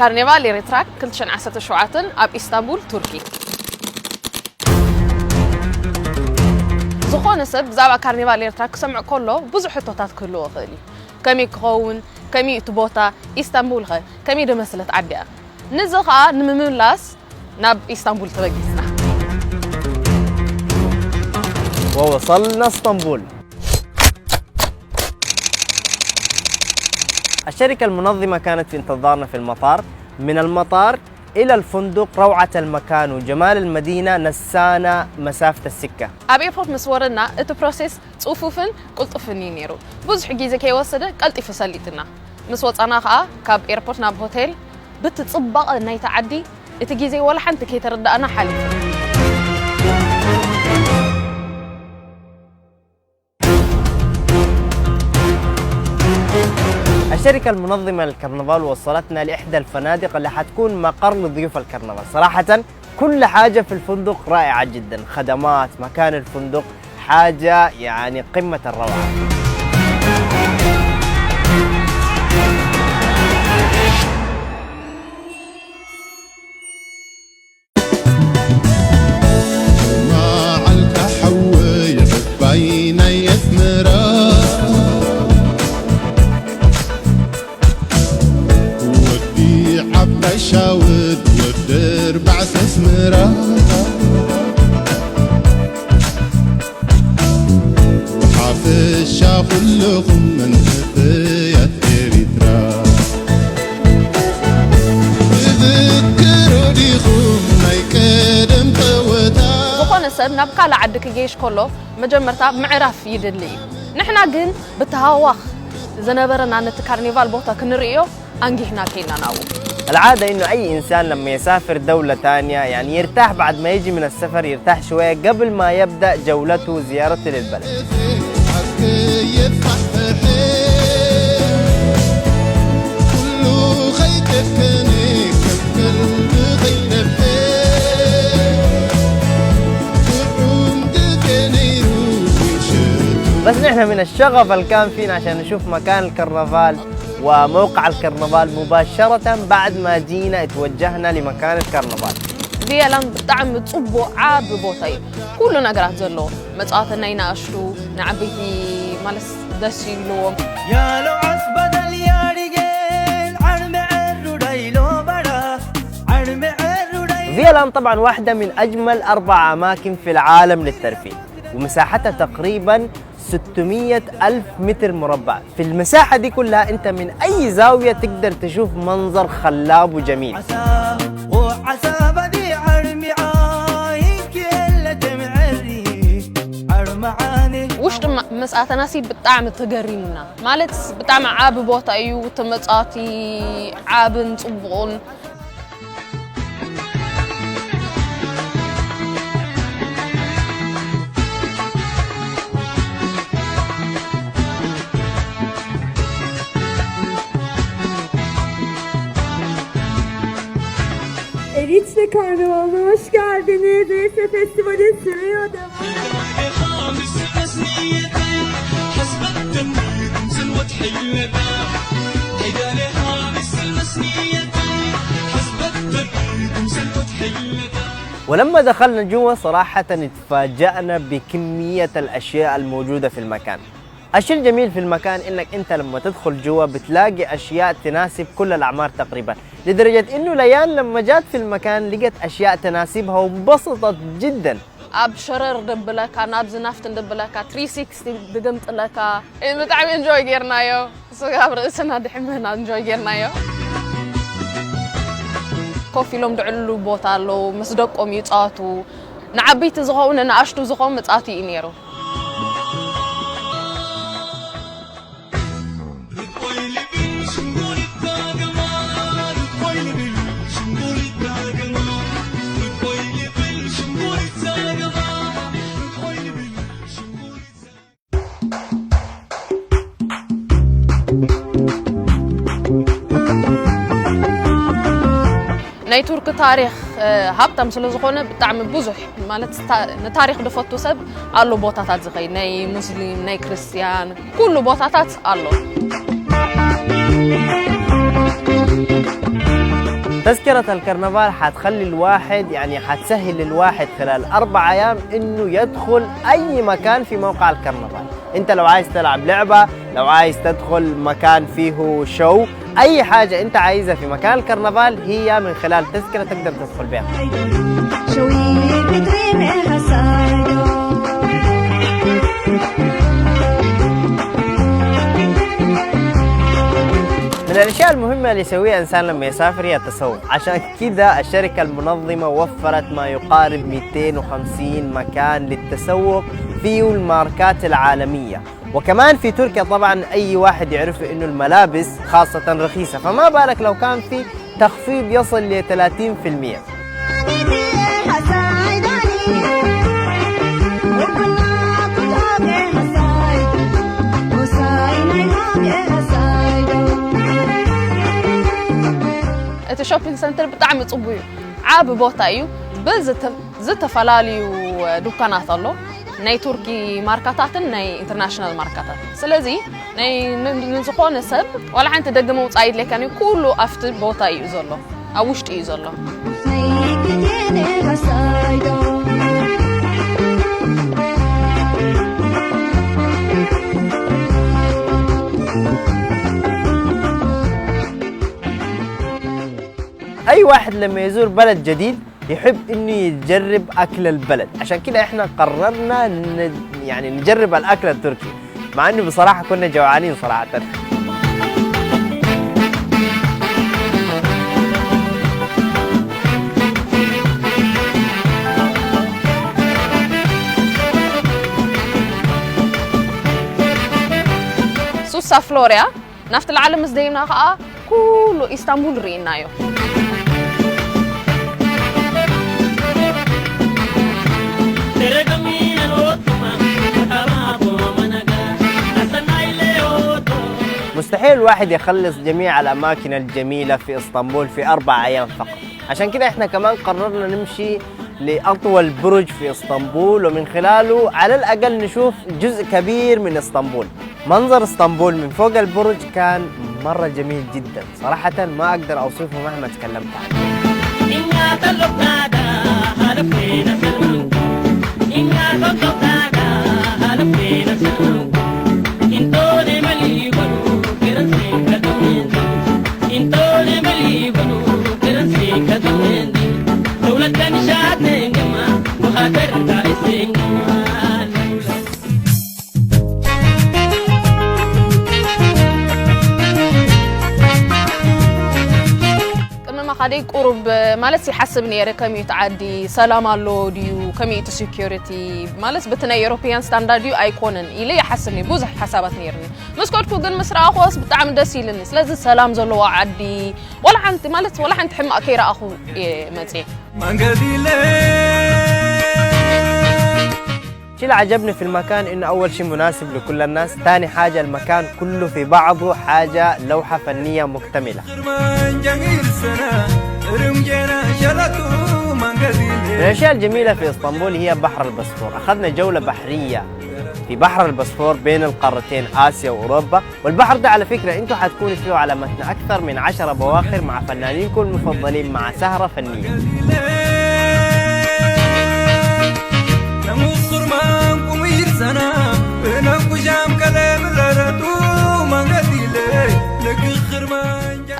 كارنيفال إريتراك كل شن عسات شوعاتن أب إسطنبول تركي. زخون سب زعما كارنيفال إريتراك سمع كله بزح حطوتات كله خالي. كمي كون كمي تبوتا إسطنبول خا كمي دمسلة عديا. نزخا نمملاس ناب إسطنبول تبجسنا. ووصلنا اسطنبول. الشركة المنظمة كانت في انتظارنا في المطار. من المطار إلى الفندق روعة المكان وجمال المدينة نسانا مسافة السكة. أب إيربورت مسورنا إتو بروسيس تصوفوفن قلت فنين يرو. بوز حجيزة كي وصل قلت فسليتنا. مسوت أنا خا كاب إيربورت ناب هوتيل بتتصبق إني تعدي إتجيزة ولا حنت كي ترد أنا حالي. الشركة المنظمة للكرنفال وصلتنا لإحدى الفنادق اللي حتكون مقر لضيوف الكرنفال. صراحة كل حاجة في الفندق رائعة جدا، خدمات، مكان الفندق، حاجة يعني قمة الروعة. شاود ودر بعث اسمرا وحافظ شاخلكم من خطية إريترا ذكروا ديخم نايكدم قوتا زخون السب نبقى لعدك جيش كله مجمرتا معرف يدلي نحنا جن بتهاوخ زنبرنا نت كارنيفال بوتا كنريو أنجحنا كينا ناو. العادة إنه أي إنسان لما يسافر دولة تانية يعني يرتاح بعد ما يجي من السفر، يرتاح شوية قبل ما يبدأ جولته وزيارته للبلد. بس نحن من الشغف اللي كان فينا عشان نشوف مكان الكرنفال وموقع الكرنفال مباشرة بعد ما جينا توجهنا لمكان الكرنفال. فيلان بطعم تصبو عاب بوتاي كله نقرات زلو مصاتنا يناشرو نعبيتي مالس دشيلو يا لو عصبد الياريجين عرم عرو دايلو بدا عرم عرو دايلو. فيلان طبعا واحدة من أجمل 4 أماكن في العالم للترفيه ومساحتها تقريبا 600 ألف متر مربع. في المساحة دي كلها أنت من أي زاوية تقدر تشوف منظر خلاب وجميل. وش مسألة ناسي بتعمل تجرينا مالت بتعمل عاب بوتا أيو تمتعاتي عاب صبون. Eritre Karnavalı'na hoş geldiniz. Eritre Festivali sürüyor devam. ولما دخلنا جوا صراحة تفاجأنا بكمية الأشياء الموجودة في المكان. الشيء الجميل في المكان إنك أنت لما تدخل جوا بتلاقي أشياء تناسب كل الأعمار تقريبا، لدرجة إنه ليان لما جات في المكان لقت أشياء تناسبها وانبسطت جدا. أب شرر دبلكا نابز نافت دبلكا 360 دقمت لكا بتعمل انجوي جيرنايو سوغا برسنا دحمنا انجوي جيرنايو كوفي لوم دعلو بوتالو مسدقوم يصاتو نعبيت زخون ناشتو زخون مصاتي ينيرو. ناي ترك تاريخ هابتم سلو زخونه بتعم بوزح مالت نتاريخ دفتو سب قالو بوتاتات زخي ناي مسلم ناي كريستيان كله بوتاتات قالو. تذكرة الكرنفال حتخلي الواحد يعني حتسهل للواحد خلال 4 أيام إنه يدخل أي مكان في موقع الكرنفال. أنت لو عايز تلعب لعبة، لو عايز تدخل مكان فيه شو، أي حاجة أنت عايزها في مكان الكرنفال هي من خلال تذكرة تقدر تدخل بها. من الأشياء المهمة اللي يسويها الإنسان لما يسافر هي التسوق. عشان كذا الشركة المنظمة وفرت ما يقارب 250 مكان للتسوق فيه الماركات العالمية. وكمان في تركيا طبعا أي واحد يعرف إنه الملابس خاصة رخيصة، فما بالك لو كان في تخفيض يصل ل 30%. እቲ ሾፒንግ ሰንተር ብጣዕሚ ጽቡቕ እዩ ዓቢ ቦታ እዩ ብዝተፈላለዩ ዱካናት ኣሎ ናይ ቱርኪ ማርካታትን ናይ ኢንተርናሽናል ማርካታትን ስለዚ ናይ ንዝኾነ ሰብ ዋላ ሓንቲ ደገ መውፃኢ ድሌካኒ ኩሉ ኣፍቲ ቦታ እዩ ዘሎ ኣብ ውሽጢ እዩ ዘሎ أي واحد لما يزور بلد جديد يحب إنه يجرب أكل البلد. عشان كده إحنا قررنا يعني نجرب الأكل التركي، مع إنه بصراحة كنا جوعانين صراحة. سوسا فلوريا نفت العالم مزدينا خا كله إسطنبول رينايو. مستحيل الواحد يخلص جميع الأماكن الجميلة في إسطنبول في 4 أيام فقط. عشان كده إحنا كمان قررنا نمشي لأطول برج في إسطنبول، ومن خلاله على الأقل نشوف جزء كبير من إسطنبول. منظر إسطنبول من فوق البرج كان مرة جميل جدا صراحة، ما أقدر أوصفه مهما تكلمت عنه. خدي قرب مالس يحسب نيره كم يتعدي سلام الله ديو كم يت سيكوريتي مالس بتنا يوروبيان ستاندرد ديو ايكونن إلي يحسبني بوزح حسابات نيرني مسكوتكو جن مسرا خاص بتعم دسيل الناس لازم سلام زلوا عدي ولا حنت مالس ولا حنت حم أكيرا أخو متي شيء اللي عجبني في المكان إنه أول شيء مناسب لكل الناس، ثاني حاجة المكان كله في بعضه حاجة لوحة فنية مكتملة. من الأشياء الجميلة في إسطنبول هي بحر البسفور. أخذنا جولة بحرية في بحر البسفور بين القارتين آسيا وأوروبا، والبحر ده على فكرة أنتوا حتكونوا فيه على متن أكثر من 10 بواخر مع فنانينكم المفضلين مع سهرة فنية.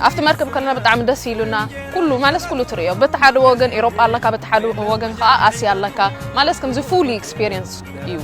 أفت مركب كنا بتعمل دسيلنا كله مالس كله تريو بتحد وجن أوروبا لك بتحد وجن خا آسيا لك مالس كم زي فولي experience يو.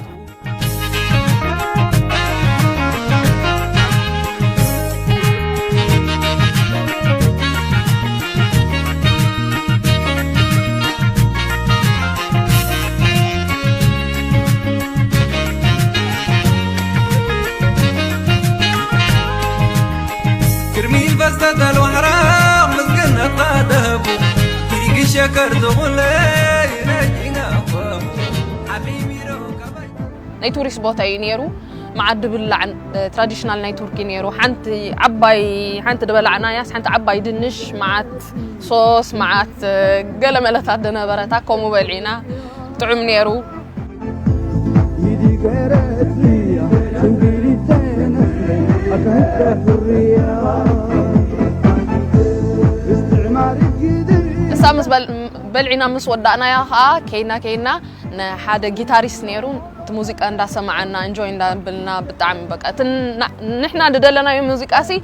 بستدل وحرام مسكن قادبو كيجي شكر دغلي نجينا حبيبي ناي توريست بوتا ينيرو مع الدبلع تراديشنال ناي تركي نيرو حنت عباي حنت دبلع ناياس حنت عباي دنش معت صوص معت قلم لا تعدنا برتا كومو بالعينا طعم نيرو يدي كراتليا تنقلي تانا أكهت حرية استعمار الجيل مسامس بلعنا مس ودعنا يا خا كينا نحدا جيتاريست نيرو موسيقى عندها سمعنا انجوي عندها بلنا بتعم بقى نحنا ددلنا يوم موسيقى سي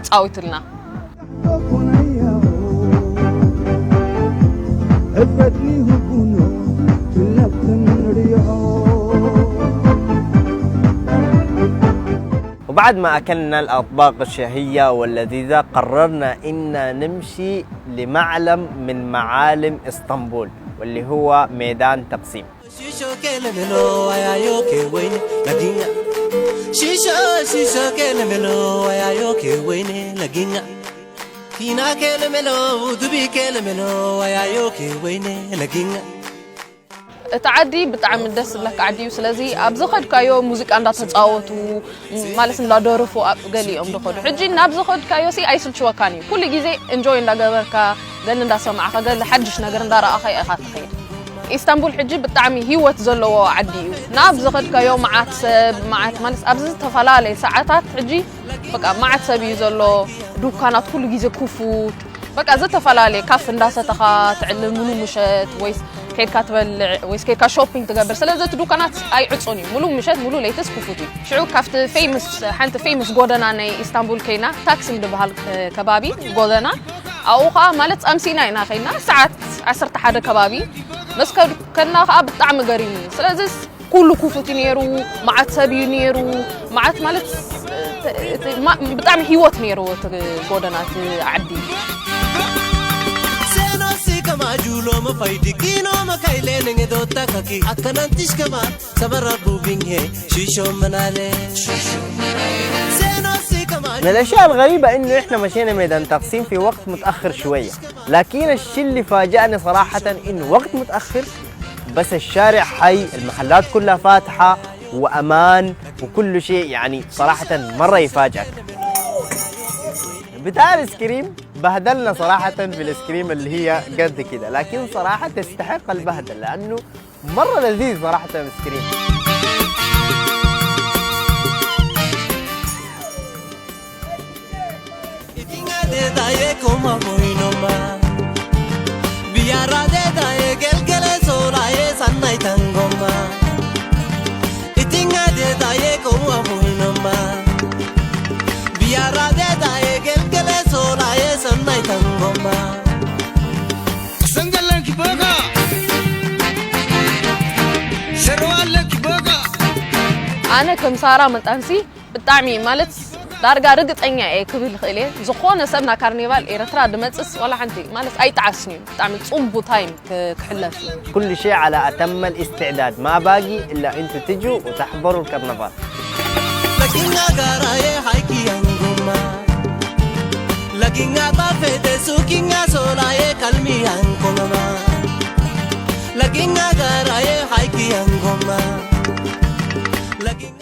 تصاوت لنا وبعد ما أكلنا الأطباق الشهية واللذيذة قررنا إن نمشي لمعلم من معالم اسطنبول واللي هو ميدان تقسيم. تعدي بتعم الدس لك عدي وسلازي أبزخد كايو موسيقى عندها تتصاوت ومالس لا دورفو قالي دخل حجي نابزخد كايو سي أيسل شو كاني كل جزء انجوي ندا جبركا قال ندا سمع قال حدش نجر ندا رأخي أخات خير اسطنبول حجي بتعمي هيوت زلوا عدي نابزخد كايو معت مالس أبز تفلالي ساعات حجي بقى معت سبي زلوا دوكانات كل جزء كفوت بقى زت تفلالي كاف ندا ستخات علمونو مشت ويس كيف كاتبل ويس كيف كشوبينج تقبل سلازة دوكانات أي عصوني ملو مشات ملو ليتس كفوتي شعو كافت فيمس حنت فيمس جودنا ناي اسطنبول كينا تاكسي مدبهال كبابي جودنا أو خا مالت أمسينا هنا خينا ساعات عصرت حدا كبابي بس كنا خا بطعم قريم سلازة كله كفوتي نيرو معت سبي نيرو معت مالت بطعم هيوت نيرو جودنا تعدي كما جولو ما فايدي كينو ما كايلين ندوتا كاكي أكنانتش كما سبرا بوبينه شيشو منالي من الأشياء الغريبة إنه إحنا مشينا ميدان تقسيم في وقت متأخر شوية، لكن الشيء اللي فاجأني صراحة إنه وقت متأخر بس الشارع حي، المحلات كلها فاتحة وأمان وكل شيء، يعني صراحة مرة يفاجئك. بتاع الاسكريم بهدلنا صراحة في الاسكريم اللي هي قد كده، لكن صراحة تستحق البهدل لأنه مرة لذيذ صراحة الاسكريم. أنا كمسارة متأنسي بتعمي مالت دارجا رقت أني كبير خيلي زخونة سبنا كارنيفال إيرترا دمتس ولا حنتي مالت أي تعسني بتعمل صوب تايم كحلة كل شيء على أتم الاستعداد، ما باقي إلا أنتوا تجوا وتحضروا الكرنفال. لكن أجراي حكي عنكما، لكن أبافد سوكين أسولاي كلمي عنكما، لكن أجراي حكي عنكما، لكن